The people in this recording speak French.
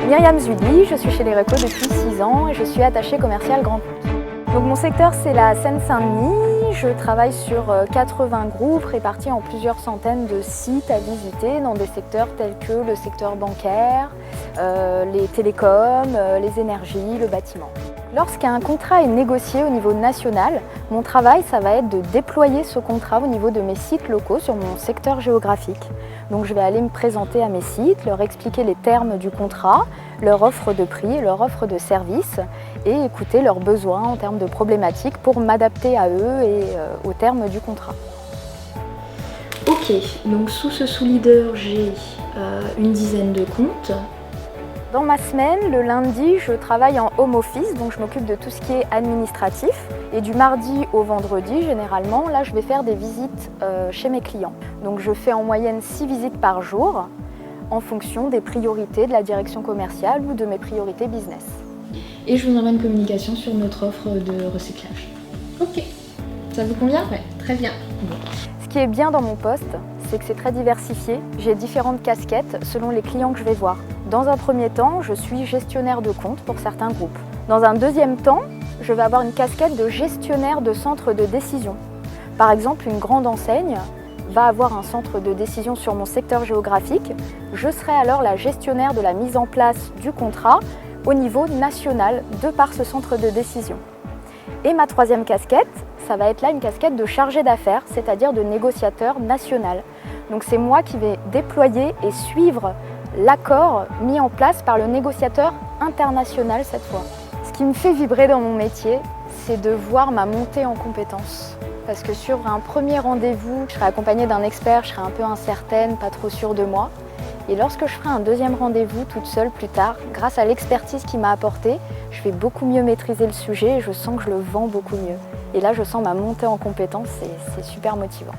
Myriam Zuidi, je suis chez Les Réco depuis 6 ans et je suis attachée commerciale grand compte. Donc mon secteur c'est la Seine-Saint-Denis, je travaille sur 80 groupes répartis en plusieurs centaines de sites à visiter dans des secteurs tels que le secteur bancaire, les télécoms, les énergies, le bâtiment. Lorsqu'un contrat est négocié au niveau national, mon travail ça va être de déployer ce contrat au niveau de mes sites locaux sur mon secteur géographique. Donc je vais aller me présenter à mes sites, leur expliquer les termes du contrat, leur offre de prix, leur offre de service et écouter leurs besoins en termes de problématiques pour m'adapter à eux et aux termes du contrat. Ok, donc sous ce sous-leader, j'ai une dizaine de comptes. Dans ma semaine, le lundi, je travaille en home office, donc je m'occupe de tout ce qui est administratif. Et du mardi au vendredi, généralement, là, je vais faire des visites chez mes clients. Donc je fais en moyenne 6 visites par jour en fonction des priorités de la direction commerciale ou de mes priorités business. Et je vous envoie une communication sur notre offre de recyclage. Ok, ça vous convient? Ouais, très bien. Bon. Ce qui est bien dans mon poste, c'est que c'est très diversifié. J'ai différentes casquettes selon les clients que je vais voir. Dans un premier temps, je suis gestionnaire de compte pour certains groupes. Dans un deuxième temps, je vais avoir une casquette de gestionnaire de centre de décision. Par exemple, une grande enseigne va avoir un centre de décision sur mon secteur géographique. Je serai alors la gestionnaire de la mise en place du contrat au niveau national de par ce centre de décision. Et ma troisième casquette, ça va être là une casquette de chargé d'affaires, c'est-à-dire de négociateur national. Donc c'est moi qui vais déployer et suivre l'accord mis en place par le négociateur international cette fois. Ce qui me fait vibrer dans mon métier, c'est de voir ma montée en compétences. Parce que sur un premier rendez-vous, je serai accompagnée d'un expert, je serai un peu incertaine, pas trop sûre de moi. Et lorsque je ferai un deuxième rendez-vous toute seule plus tard, grâce à l'expertise qu'il m'a apportée, je vais beaucoup mieux maîtriser le sujet et je sens que je le vends beaucoup mieux. Et là, je sens ma montée en compétences et c'est super motivant.